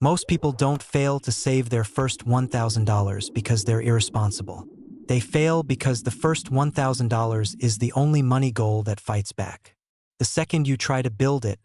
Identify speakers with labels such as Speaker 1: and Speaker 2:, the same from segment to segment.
Speaker 1: Most people don't fail to save their first $1,000 because they're irresponsible. They fail because the first $1,000 is the only money goal that fights back. The second you try to build it,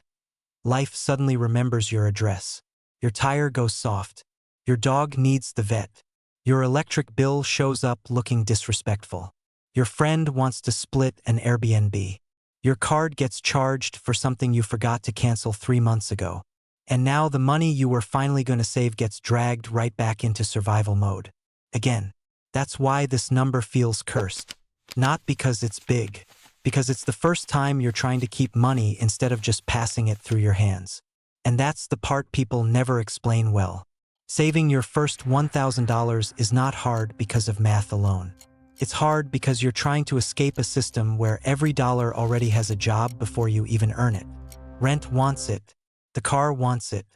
Speaker 1: life suddenly remembers your address. Your tire goes soft. Your dog needs the vet. Your electric bill shows up looking disrespectful. Your friend wants to split an Airbnb. Your card gets charged for something you forgot to cancel 3 months ago. And now the money you were finally going to save gets dragged right back into survival mode. Again, that's why this number feels cursed. Not because it's big, because it's the first time you're trying to keep money instead of just passing it through your hands. And that's the part people never explain well. Saving your first $1,000 is not hard because of math alone. It's hard because you're trying to escape a system where every dollar already has a job before you even earn it. Rent wants it. The car wants it.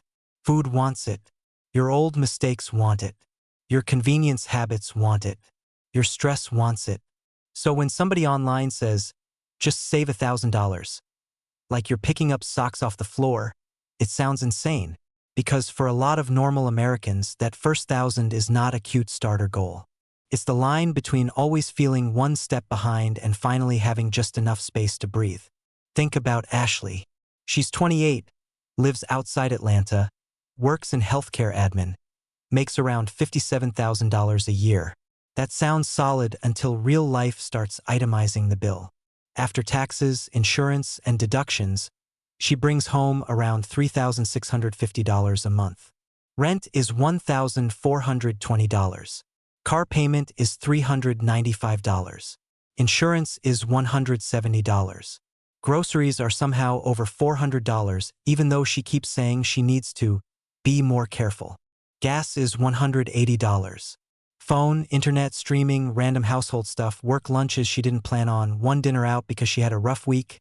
Speaker 1: Food wants it. Your old mistakes want it. Your convenience habits want it. Your stress wants it. So when somebody online says, just save $1,000, like you're picking up socks off the floor, it sounds insane, because for a lot of normal Americans, that first $1,000 is not a cute starter goal. It's the line between always feeling one step behind and finally having just enough space to breathe. Think about Ashley. She's 28, lives outside Atlanta, works in healthcare admin, makes around $57,000 a year. That sounds solid until real life starts itemizing the bill. After taxes, insurance, and deductions, she brings home around $3,650 a month. Rent is $1,420. Car payment is $395. Insurance is $170. Groceries are somehow over $400, even though she keeps saying she needs to be more careful. Gas is $180. Phone, internet, streaming, random household stuff, work lunches she didn't plan on, one dinner out because she had a rough week,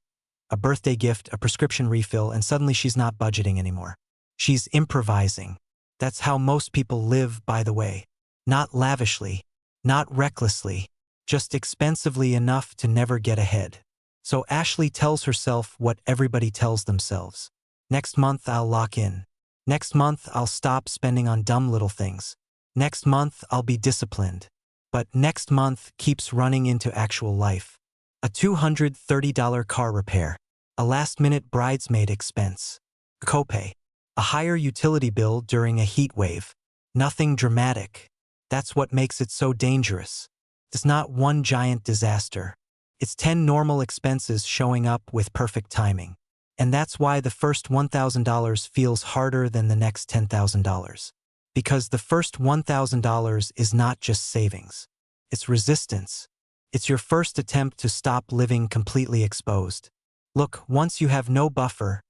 Speaker 1: a birthday gift, a prescription refill, and suddenly she's not budgeting anymore. She's improvising. That's how most people live, by the way. Not lavishly, not recklessly, just expensively enough to never get ahead. So Ashley tells herself what everybody tells themselves. Next month I'll lock in. Next month I'll stop spending on dumb little things. Next month I'll be disciplined. But next month keeps running into actual life. A $230 car repair, a last-minute bridesmaid expense, a copay, a higher utility bill during a heat wave. Nothing dramatic. That's what makes it so dangerous. It's not one giant disaster. It's 10 normal expenses showing up with perfect timing. And that's why the first $1,000 feels harder than the next $10,000. Because the first $1,000 is not just savings. It's resistance. It's your first attempt to stop living completely exposed. Look, once you have no buffer,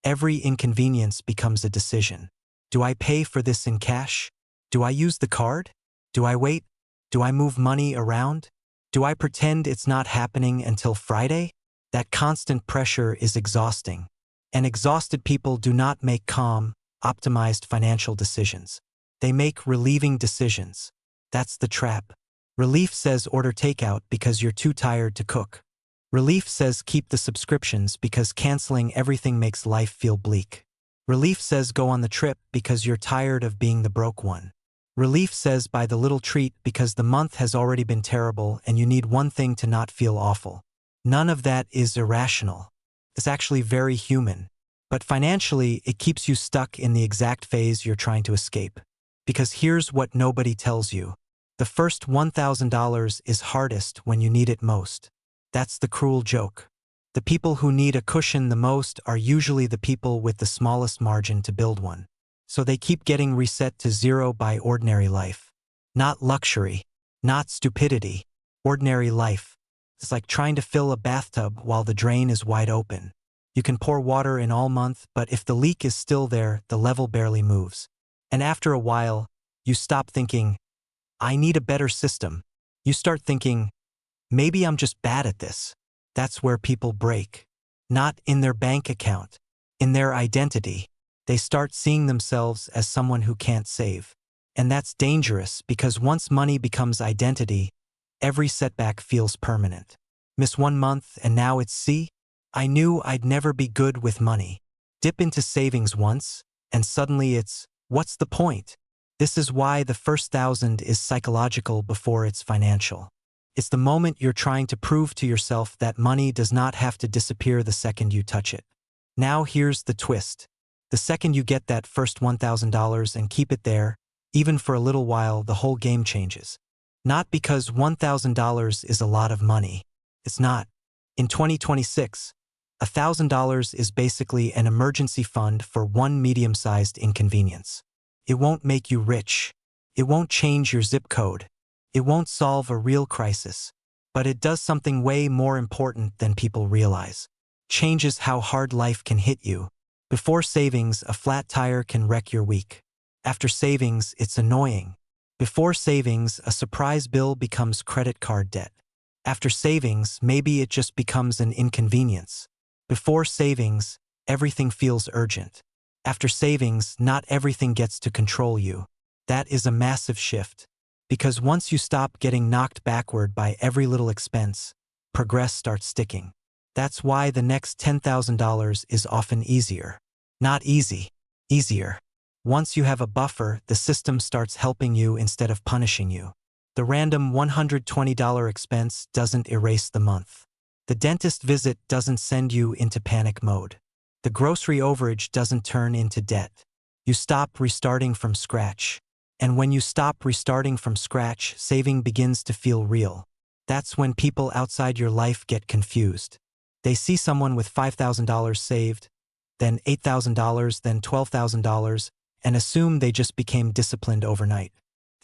Speaker 1: every inconvenience becomes a decision. Do I pay for this in cash? Do I use the card? Do I wait? Do I move money around? Do I pretend it's not happening until Friday? That constant pressure is exhausting. And exhausted people do not make calm, optimized financial decisions. They make relieving decisions. That's the trap. Relief says order takeout because you're too tired to cook. Relief says keep the subscriptions because canceling everything makes life feel bleak. Relief says go on the trip because you're tired of being the broke one. Relief says buy the little treat because the month has already been terrible and you need one thing to not feel awful. None of that is irrational. It's actually very human. But financially, it keeps you stuck in the exact phase you're trying to escape. Because here's what nobody tells you. The first $1,000 is hardest when you need it most. That's the cruel joke. The people who need a cushion the most are usually the people with the smallest margin to build one. So they keep getting reset to zero by ordinary life. Not luxury, not stupidity, ordinary life. It's like trying to fill a bathtub while the drain is wide open. You can pour water in all month, but if the leak is still there, the level barely moves. And after a while, you stop thinking, I need a better system. You start thinking, maybe I'm just bad at this. That's where people break. Not in their bank account, in their identity. They start seeing themselves as someone who can't save. And that's dangerous because once money becomes identity, every setback feels permanent. Miss 1 month and now it's see? I knew I'd never be good with money. Dip into savings once, and suddenly it's What's the point? This is why the first 1,000 is psychological before it's financial. It's the moment you're trying to prove to yourself that money does not have to disappear the second you touch it. Now here's the twist. The second you get that first $1,000 and keep it there, even for a little while, the whole game changes. Not because $1,000 is a lot of money. It's not. In 2026, $1,000 is basically an emergency fund for one medium-sized inconvenience. It won't make you rich. It won't change your zip code. It won't solve a real crisis. But it does something way more important than people realize. Changes how hard life can hit you. Before savings, a flat tire can wreck your week. After savings, it's annoying. Before savings, a surprise bill becomes credit card debt. After savings, maybe it just becomes an inconvenience. Before savings, everything feels urgent. After savings, not everything gets to control you. That is a massive shift. Because once you stop getting knocked backward by every little expense, progress starts sticking. That's why the next $10,000 is often easier. Not easy, easier. Once you have a buffer, the system starts helping you instead of punishing you. The random $120 expense doesn't erase the month. The dentist visit doesn't send you into panic mode. The grocery overage doesn't turn into debt. You stop restarting from scratch. And when you stop restarting from scratch, saving begins to feel real. That's when people outside your life get confused. They see someone with $5,000 saved, then $8,000, then $12,000, and assume they just became disciplined overnight.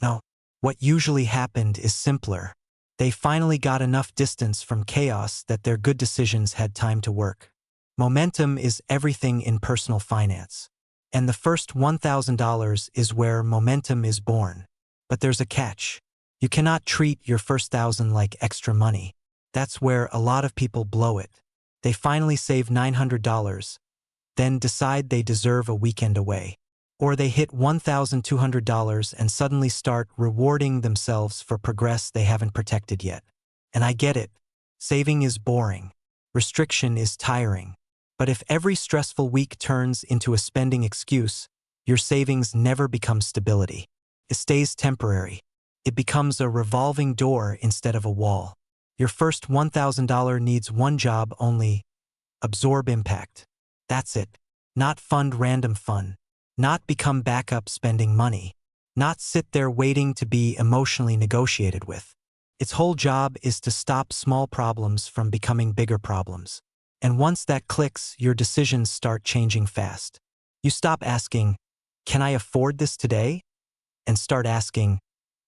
Speaker 1: No, what usually happened is simpler. They finally got enough distance from chaos that their good decisions had time to work. Momentum is everything in personal finance. And the first $1,000 is where momentum is born. But there's a catch. You cannot treat your first 1,000 like extra money. That's where a lot of people blow it. They finally save $900, then decide they deserve a weekend away. Or they hit $1,200 and suddenly start rewarding themselves for progress they haven't protected yet. And I get it. Saving is boring. Restriction is tiring. But if every stressful week turns into a spending excuse, your savings never becomes stability. It stays temporary. It becomes a revolving door instead of a wall. Your first $1,000 needs one job only: absorb impact. That's it. Not fund random fun. Not become backup spending money. Not sit there waiting to be emotionally negotiated with. Its whole job is to stop small problems from becoming bigger problems. And once that clicks, your decisions start changing fast. You stop asking, "Can I afford this today?" and start asking,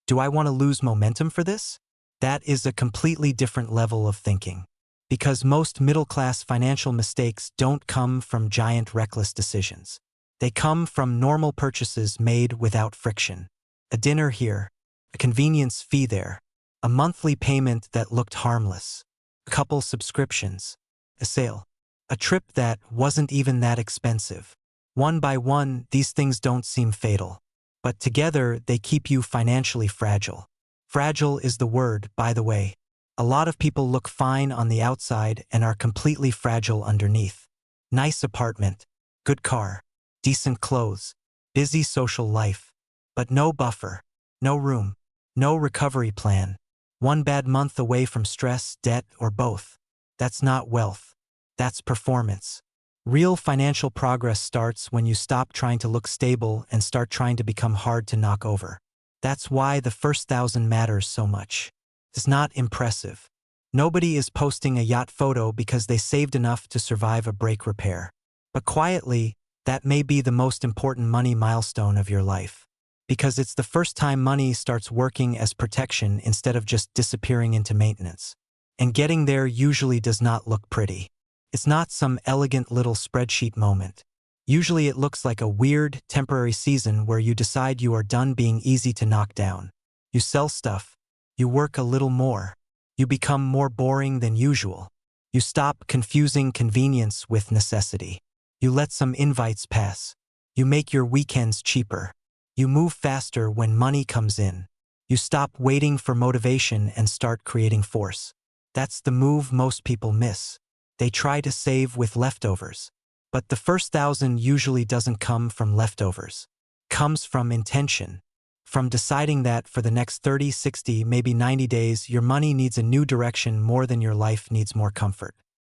Speaker 1: "Do I want to lose momentum for this?" That is a completely different level of thinking. Because most middle-class financial mistakes don't come from giant reckless decisions. They come from normal purchases made without friction. A dinner here, a convenience fee there, a monthly payment that looked harmless, a couple subscriptions, a sale, a trip that wasn't even that expensive. One by one, these things don't seem fatal. But together, they keep you financially fragile. Fragile is the word, by the way. A lot of people look fine on the outside and are completely fragile underneath. Nice apartment, good car, decent clothes, busy social life. But no buffer, no room, no recovery plan. One bad month away from stress, debt, or both. That's not wealth. That's performance. Real financial progress starts when you stop trying to look stable and start trying to become hard to knock over. That's why the first 1,000 matters so much. It's not impressive. Nobody is posting a yacht photo because they saved enough to survive a brake repair. But quietly, that may be the most important money milestone of your life. Because it's the first time money starts working as protection instead of just disappearing into maintenance. And getting there usually does not look pretty. It's not some elegant little spreadsheet moment. Usually it looks like a weird, temporary season where you decide you are done being easy to knock down. You sell stuff. You work a little more. You become more boring than usual. You stop confusing convenience with necessity. You let some invites pass. You make your weekends cheaper. You move faster when money comes in. You stop waiting for motivation and start creating force. That's the move most people miss. They try to save with leftovers. But the first 1,000 usually doesn't come from leftovers. comes from intention. From deciding that for the next 30, 60, maybe 90 days, your money needs a new direction more than your life needs more comfort.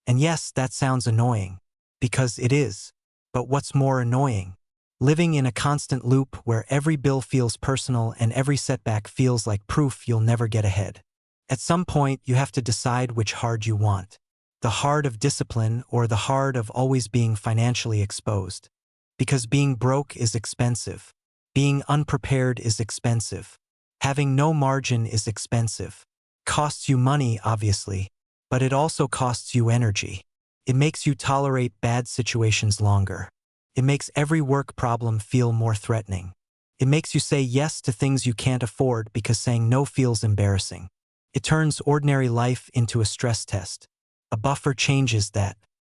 Speaker 1: And yes, that sounds annoying. Because it is. But what's more annoying? Living in a constant loop where every bill feels personal and every setback feels like proof you'll never get ahead. At some point, you have to decide which hard you want. The hard of discipline or the hard of always being financially exposed. Because being broke is expensive. Being unprepared is expensive. Having no margin is expensive. Costs you money, obviously, but it also costs you energy. It makes you tolerate bad situations longer. It makes every work problem feel more threatening. It makes you say yes to things you can't afford because saying no feels embarrassing. It turns ordinary life into a stress test. A buffer changes that.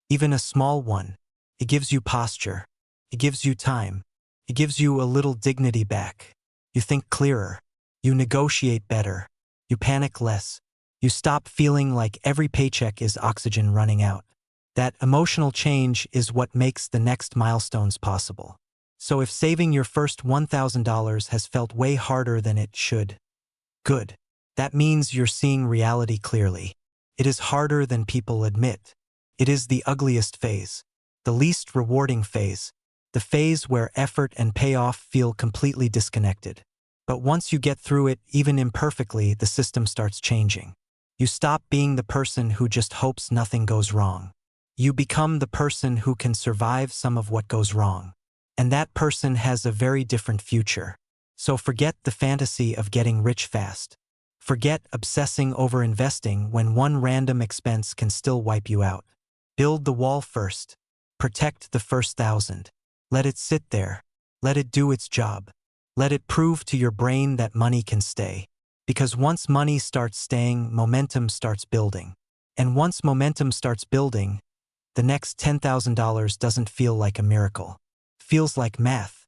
Speaker 1: Even a small one. It gives you posture. It gives you time. It gives you a little dignity back. You think clearer. You negotiate better. You panic less. You stop feeling like every paycheck is oxygen running out. That emotional change is what makes the next milestones possible. So if saving your first $1,000 has felt way harder than it should, good. That means you're seeing reality clearly. It is harder than people admit. It is the ugliest phase. The least rewarding phase. The phase where effort and payoff feel completely disconnected. But once you get through it, even imperfectly, the system starts changing. You stop being the person who just hopes nothing goes wrong. You become the person who can survive some of what goes wrong. And that person has a very different future. So forget the fantasy of getting rich fast. Forget obsessing over investing when one random expense can still wipe you out. Build the wall first. Protect the first 1,000. Let it sit there. Let it do its job. Let it prove to your brain that money can stay. Because once money starts staying, momentum starts building. And once momentum starts building, the next $10,000 doesn't feel like a miracle. Feels like math.